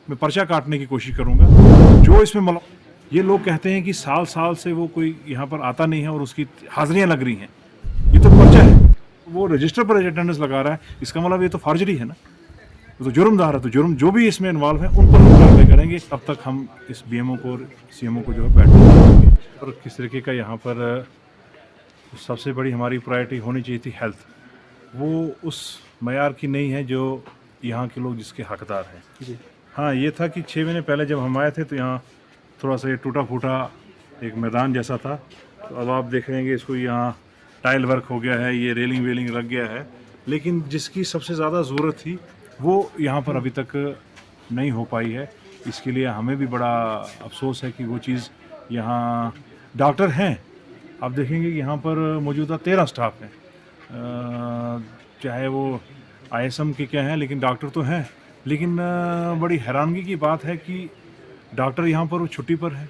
मैं पर्चा काटने की कोशिश करूंगा। जो इसमें ये लोग कहते हैं कि साल साल से वो कोई यहाँ पर आता नहीं है और उसकी हाजिरियां लग रही हैं, ये तो पर्चा है, वो रजिस्टर पर अटेंडेंस लगा रहा है, इसका मतलब ये तो फर्जरी है ना, तो जुर्मदार है। तो जुर्म जो भी इसमें इन्वॉल्व है उन पर हम कार्रवाई करेंगे। तब तक हम इस बीएमओ को और सीएमओ को जो है बैठने देंगे। और किस तरीके का यहाँ पर सबसे बड़ी हमारी प्रायोरिटी होनी चाहिए थी हेल्थ, वो उस मयार की नहीं है जो यहाँ के लोग जिसके हकदार हैं। हाँ, ये था कि 6 महीने पहले जब हम आए थे तो यहाँ थोड़ा सा ये टूटा फूटा एक मैदान जैसा था, तो अब आप देख लेंगे इसको यहाँ टाइल वर्क हो गया है, ये रेलिंग वेलिंग लग गया है, लेकिन जिसकी सबसे ज़्यादा ज़रूरत थी वो यहाँ पर अभी तक नहीं हो पाई है। इसके लिए हमें भी बड़ा अफसोस है कि वो चीज़ यहाँ डॉक्टर हैं, आप देखेंगे कि यहाँ पर मौजूदा 13 स्टाफ हैं, चाहे वो आईएसएम के क्या हैं, लेकिन डॉक्टर तो हैं। लेकिन बड़ी हैरानगी की बात है कि डॉक्टर यहाँ पर वो छुट्टी पर है,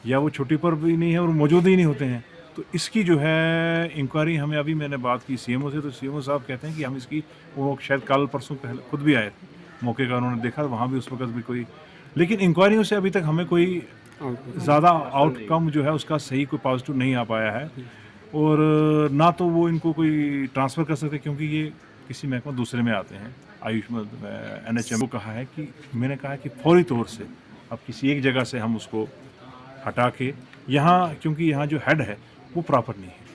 या वो छुट्टी पर भी नहीं है और मौजूद ही नहीं होते हैं। तो इसकी जो है इंक्वायरी हमें, अभी मैंने बात की सीएमओ से, तो सीएमओ साहब कहते हैं कि हम इसकी, वो शायद कल परसों पहले खुद भी आए थे मौके का, उन्होंने देखा वहाँ भी उस वक्त भी कोई, लेकिन इंक्वायरियों से अभी तक हमें कोई ज़्यादा आउटकम जो है उसका सही कोई पॉजिटिव नहीं आ पाया है। और ना तो वो इनको कोई ट्रांसफ़र कर सकते क्योंकि ये किसी महकमा दूसरे में आते हैं। आयुष्मान एनएचएम को कहा है कि, मैंने कहा है कि फौरी तौर से अब किसी एक जगह से हम उसको हटा के यहाँ, क्योंकि यहाँ जो हेड है वो प्रॉपर नहीं है,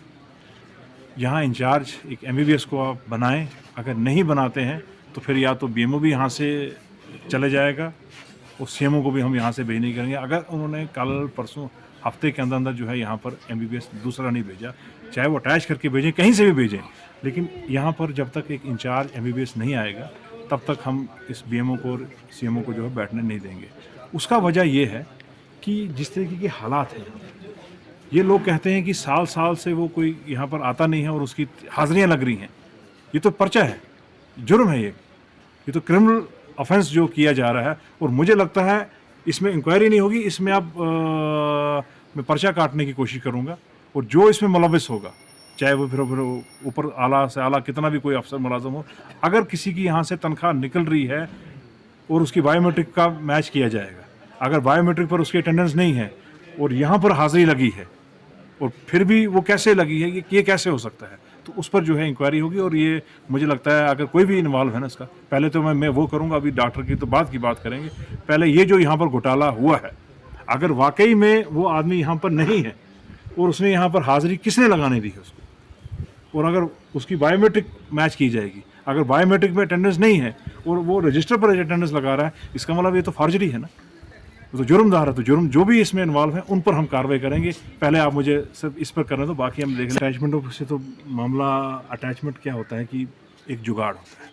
यहाँ इंचार्ज एक एमबीबीएस को आप बनाएं, अगर नहीं बनाते हैं तो फिर या तो बीएमओ भी यहाँ से चले जाएगा और सीएमओ को भी हम यहाँ से भेज नहीं करेंगे। अगर उन्होंने कल परसों हफ्ते के अंदर अंदर जो है यहाँ पर एमबीबीएस दूसरा नहीं भेजा, चाहे वो अटैच करके भेजें, कहीं से भी भेजें, लेकिन यहाँ पर जब तक एक इंचार्ज एमबीबीएस नहीं आएगा तब तक हम इस बीएमओ को और सीएमओ को जो है बैठने नहीं देंगे। उसका वजह ये है कि जिस तरीके के हालात हैं, ये लोग कहते हैं कि साल साल से वो कोई यहाँ पर आता नहीं है और उसकी हाजिरियाँ लग रही हैं, ये तो पर्चा है, जुर्म है, ये तो क्रिमिनल ऑफेंस जो किया जा रहा है। और मुझे लगता है इसमें इंक्वायरी नहीं होगी, इसमें अब मैं पर्चा काटने की कोशिश करूँगा, और जो इसमें मुलविस होगा, चाहे वो फिर ऊपर आला से आला कितना भी कोई अफसर मुलाजम हो, अगर किसी की यहाँ से तनख्वाह निकल रही है और उसकी बायोमेट्रिक का मैच किया जाएगा, अगर बायोमेट्रिक पर उसकी अटेंडेंस नहीं है और यहाँ पर हाजिरी लगी है और फिर भी वो कैसे लगी है, ये कैसे हो सकता है, तो उस पर जो है इंक्वायरी होगी। और ये मुझे लगता है अगर कोई भी इन्वॉल्व है ना इसका, पहले तो मैं वो करूँगा, अभी डॉक्टर की तो बात करेंगे, पहले ये जो यहाँ पर घोटाला हुआ है, अगर वाकई में वो आदमी यहाँ पर नहीं है और उसने यहाँ पर हाजिरी किसने लगाने दी है उसको, और अगर उसकी बायोमेट्रिक मैच की जाएगी, अगर बायोमेट्रिक में अटेंडेंस नहीं है और वो रजिस्टर पर अटेंडेंस लगा रहा है, इसका मतलब ये तो फर्जरी है ना, तो जुर्मदार है। तो जुर्म जो भी इसमें इन्वॉल्व है उन पर हम कार्रवाई करेंगे। पहले आप मुझे सिर्फ इस पर करने दो, बाकी हम देख लें। अटैचमेंटों से तो मामला, अटैचमेंट क्या होता है कि एक जुगाड़ होता है,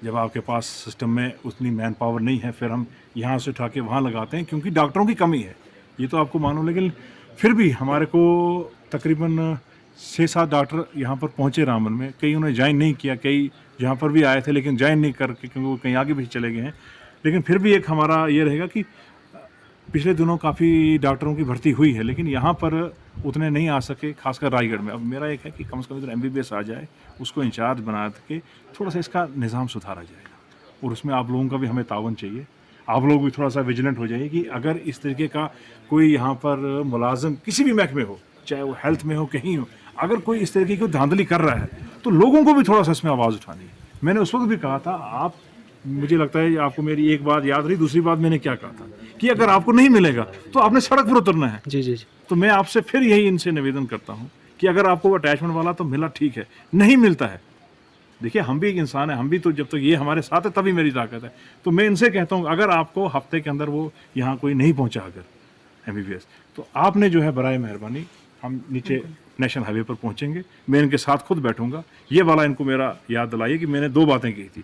जब आपके पास सिस्टम में उतनी मैन पावर नहीं है, फिर हम यहाँ से उठा के वहाँ लगाते हैं क्योंकि डॉक्टरों की कमी है, ये तो आपको मालूम। लेकिन फिर भी हमारे को तकरीबन 6-7 डॉक्टर यहाँ पर पहुँचे रामबन में, कई उन्होंने ज्वाइन नहीं किया, कई यहाँ पर भी आए थे लेकिन ज्वाइन नहीं करके, क्योंकि वो कहीं आगे भी चले गए हैं। लेकिन फिर भी एक हमारा ये रहेगा कि पिछले दिनों काफ़ी डॉक्टरों की भर्ती हुई है, लेकिन यहाँ पर उतने नहीं आ सके, खासकर रायगढ़ में। अब मेरा एक है कि कम से कम इधर एमबीबीएस आ जाए, उसको इंचार्ज बना के थोड़ा सा इसका निज़ाम सुधारा जाएगा, और उसमें आप लोगों का भी हमें तावन चाहिए। आप लोग भी थोड़ा सा विजिलेंट हो जाइए कि अगर इस तरीके का कोई यहाँ पर मुलाजिम किसी भी महकमे हो, चाहे वो हेल्थ में हो, कहीं हो, अगर कोई इस तरीके की धांधली कर रहा है तो लोगों को भी थोड़ा सा इसमें आवाज़ उठानी है। मैंने उस वक्त भी कहा था, आप, मुझे लगता है आपको मेरी एक बात याद रही, दूसरी बात मैंने क्या कहा था कि अगर आपको नहीं मिलेगा तो आपने सड़क पर उतरना है। जी। तो मैं आपसे फिर यही इनसे निवेदन करता हूँ कि अगर आपको अटैचमेंट वाला तो मिला ठीक है, नहीं मिलता है, देखिए हम भी एक इंसान है, हम भी तो जब तक ये हमारे साथ है तभी मेरी ताकत है। तो मैं इनसे कहता हूँ अगर आपको हफ्ते के अंदर वो यहाँ कोई नहीं पहुँचा अगर एमबीबीएस, तो आपने जो है बराए मेहरबानी, हम नीचे नेशनल हाईवे पर पहुँचेंगे, मैं इनके साथ खुद बैठूंगा, ये वाला इनको मेरा याद दिलाइए कि मैंने 2 बातें की थी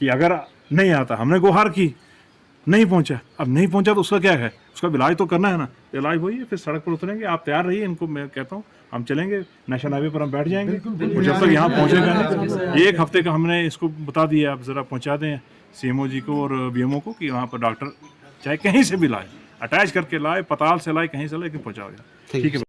कि अगर नहीं आता, हमने गुहार की, नहीं पहुंचा, अब नहीं पहुंचा तो उसका क्या है, उसका इलाज तो करना है ना, इलाज वही फिर सड़क पर उतरेंगे। आप तैयार रहिए, इनको मैं कहता हूँ हम चलेंगे नेशनल हाईवे पर, हम बैठ जाएंगे, और जब तक यहाँ पहुँचेगा नहीं, 1 हफ्ते का हमने इसको बता दिया, आप ज़रा पहुँचा दें सीएमओ जी को और बीएमओ को कि वहाँ पर डॉक्टर चाहे कहीं से भी लाए, अटैच करके लाए, पताल से लाए, कहीं से लाए, कि पहुँचा गया, ठीक है।